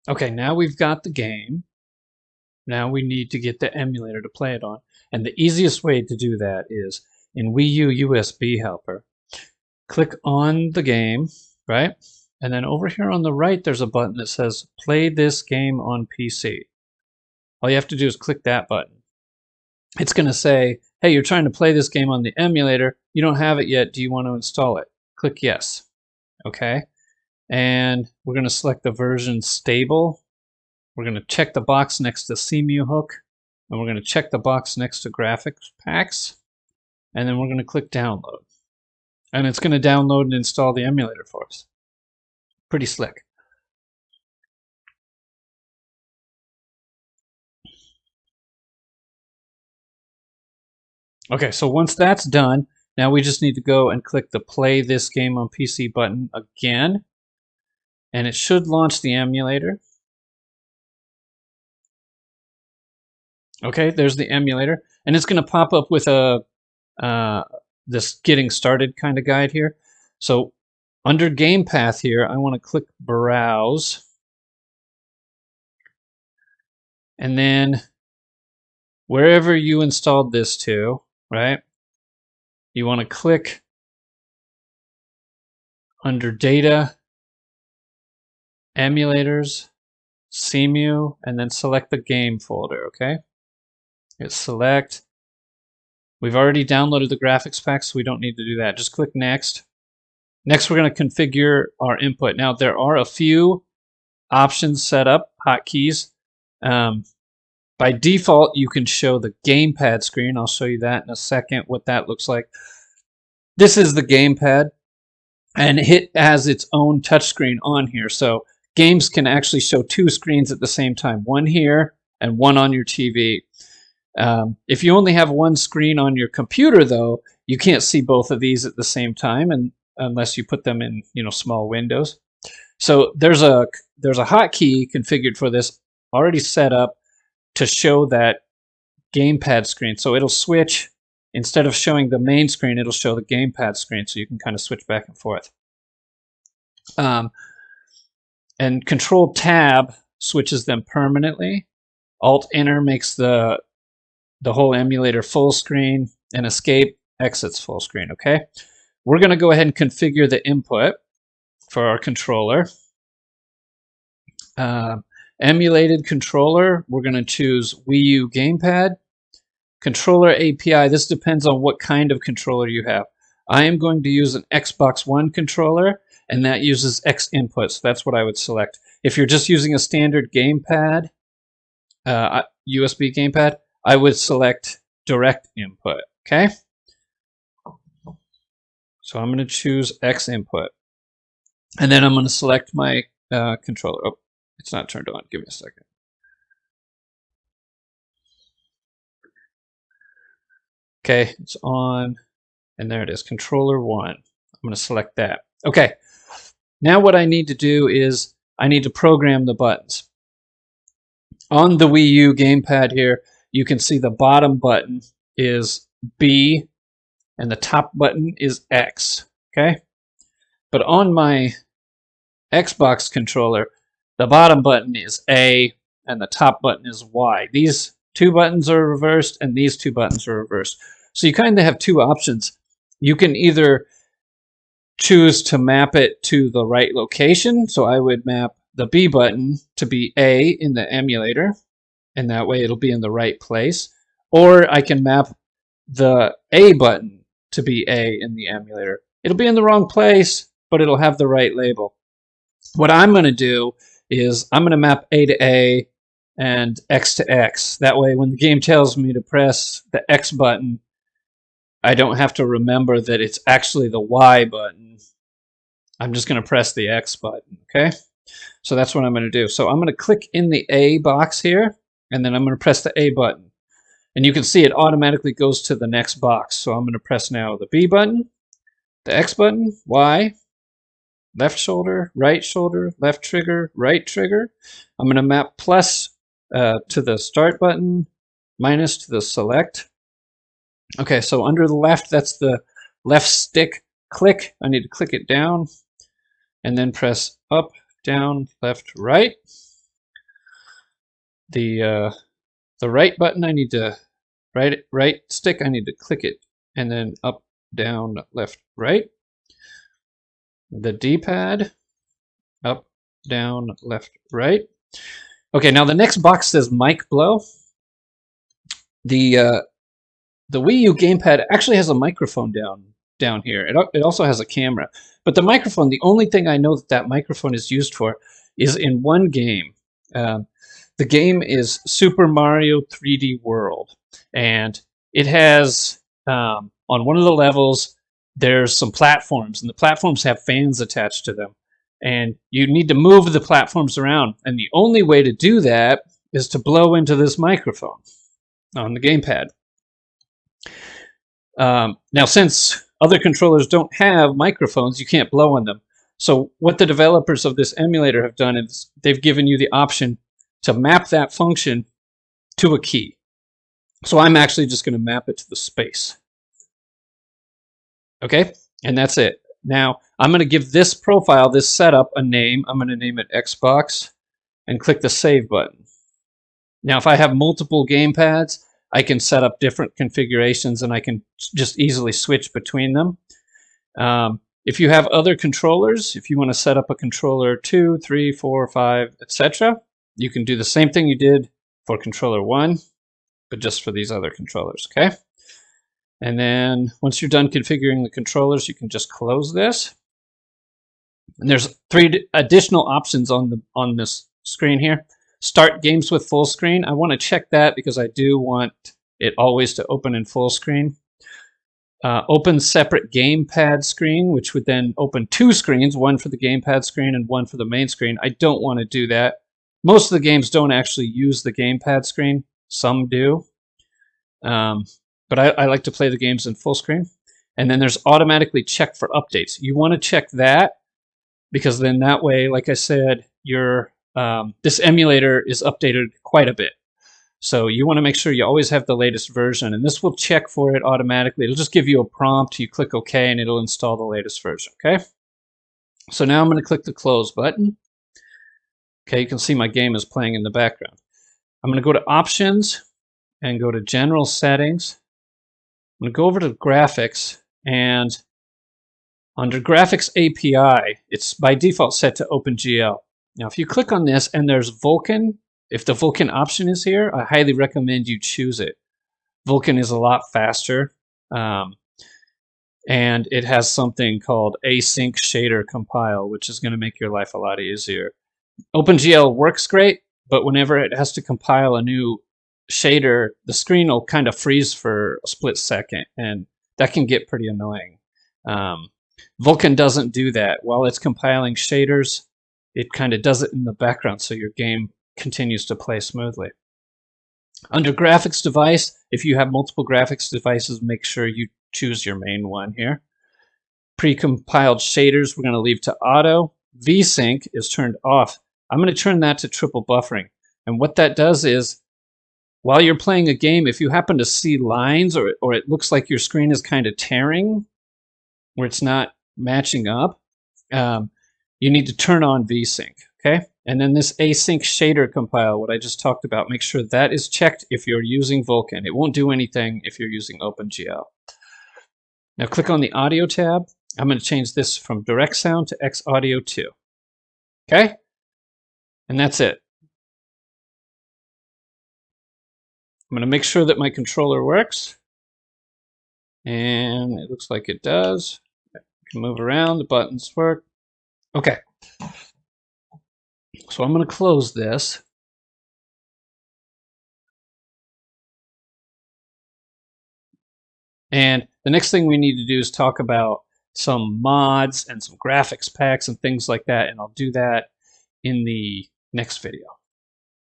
Okay, now we've got the game. Now we need to get the emulator to play it on. And the easiest way to do that is in Wii U USB helper. Click on the game, right? And then over here on the right, there's a button that says play this game on PC. All you have to do is click that button. It's going to say, hey, you're trying to play this game on the emulator. You don't have it yet. Do you want to install it? Click yes. Okay. And we're going to select the version stable. We're going to check the box next to Cemu hook. And we're going to check the box next to graphics packs. And then we're going to click download. And it's going to download and install the emulator for us. Pretty slick. Okay, so once that's done, now we just need to go and click the play this game on PC button again. And it should launch the emulator. Okay, there's the emulator. And it's going to pop up with a this getting started kind of guide here. So under game path here, I want to click browse. And then wherever you installed this to, right? You want to click under data, emulators, Cemu, and then select the game folder, okay? Hit select. We've already downloaded the graphics pack, so we don't need to do that. Just click next. Next, we're going to configure our input. Now, there are a few options set up, hotkeys. By default, you can show the gamepad screen. I'll show you that in a second, what that looks like. This is the gamepad, and it has its own touchscreen on here. So games can actually show two screens at the same time, one here and one on your TV. If you only have one screen on your computer, though, you can't see both of these at the same time, and unless you put them in, small windows. So there's a hotkey configured for this, already set up to show that gamepad screen. So it'll switch, instead of showing the main screen, it'll show the gamepad screen, so you can kind of switch back and forth. And Control Tab switches them permanently. Alt Enter makes the whole emulator full screen, and Escape exits full screen, okay? We're going to go ahead and configure the input for our controller. Emulated controller, we're going to choose Wii U gamepad. Controller API, this depends on what kind of controller you have. I am going to use an Xbox One controller, and that uses X input, so that's what I would select. If you're just using a standard gamepad, USB gamepad, I would select direct input, okay? So I'm going to choose X input. And then I'm going to select my controller. Oh, it's not turned on. Give me a second. Okay, it's on. And there it is, controller 1. I'm going to select that. Okay, now what I need to do is I need to program the buttons. On the Wii U gamepad here, you can see the bottom button is B and the top button is X, okay? But on my Xbox controller, the bottom button is A and the top button is Y. These two buttons are reversed and these two buttons are reversed. So you kind of have two options. You can either choose to map it to the right location. So I would map the B button to be A in the emulator, and that way it'll be in the right place. Or I can map the A button to be A in the emulator. It'll be in the wrong place, but it'll have the right label. What I'm going to do is I'm going to map A to A and X to X. That way when the game tells me to press the X button, I don't have to remember that it's actually the Y button. I'm just going to press the X button, okay? So that's what I'm going to do. So I'm going to click in the A box here, and then I'm going to press the A button. And you can see it automatically goes to the next box. So I'm going to press now the B button, the X button, Y, left shoulder, left trigger, right trigger. I'm going to map plus to the start button, minus to the select. Okay, so under the left, that's the left stick click. I need to click it down and then press up, down, left, right. the right button, I need to right stick, I need to click it, and then up, down, left, right. The D-pad, up, down, left, right. Okay, now the next box says mic blow. The Wii U gamepad actually has a microphone down here. It also has a camera, but the microphone, the only thing I know that that microphone is used for is in one game. The game is Super Mario 3D World, and it has on one of the levels there's some platforms, and the platforms have fans attached to them, and you need to move the platforms around, and the only way to do that is to blow into this microphone on the gamepad. Now, since other controllers don't have microphones, you can't blow on them. So what the developers of this emulator have done is they've given you the option to map that function to a key. So I'm actually just going to map it to the space. Okay, and that's it. Now, I'm going to give this profile, this setup, a name. I'm going to name it Xbox and click the Save button. Now, if I have multiple gamepads, I can set up different configurations and I can just easily switch between them. If you have other controllers, if you want to set up a controller 2, 3, 4, 5, etc., you can do the same thing you did for controller 1, but just for these other controllers, okay? And then once you're done configuring the controllers, you can just close this. And there's 3 additional options on this screen here. Start games with full screen. I want to check that because I do want it always to open in full screen. Open separate gamepad screen, which would then open 2 screens, one for the gamepad screen and one for the main screen. I don't want to do that. Most of the games don't actually use the gamepad screen. Some do. But I like to play the games in full screen. And then there's automatically check for updates. You want to check that because then that way, like I said, this emulator is updated quite a bit. So you want to make sure you always have the latest version, and this will check for it automatically. It'll just give you a prompt, you click OK, and it'll install the latest version, okay? So now I'm going to click the close button. Okay, you can see my game is playing in the background. I'm going to go to Options and go to General Settings. I'm going to go over to Graphics, and under Graphics API, it's by default set to OpenGL. Now, if you click on this and there's Vulkan, if the Vulkan option is here, I highly recommend you choose it. Vulkan is a lot faster, and it has something called Async Shader Compile, which is going to make your life a lot easier. OpenGL works great, but whenever it has to compile a new shader, the screen will kind of freeze for a split second, and that can get pretty annoying. Vulkan doesn't do that. While it's compiling shaders, it kind of does it in the background so your game continues to play smoothly. Under graphics device, if you have multiple graphics devices, make sure you choose your main one here. Pre-compiled shaders, we're going to leave to auto. VSync is turned off. I'm going to turn that to triple buffering. And what that does is, while you're playing a game, if you happen to see lines or it looks like your screen is kind of tearing, where it's not matching up, you need to turn on VSync, okay? And then this async shader compile, what I just talked about, make sure that is checked if you're using Vulkan. It won't do anything if you're using OpenGL. Now click on the audio tab. I'm going to change this from direct sound to X Audio 2. Okay? And that's it. I'm going to make sure that my controller works. And it looks like it does. I can move around, the buttons work. Okay. So I'm going to close this. And the next thing we need to do is talk about some mods and some graphics packs and things like that. And I'll do that in the next video.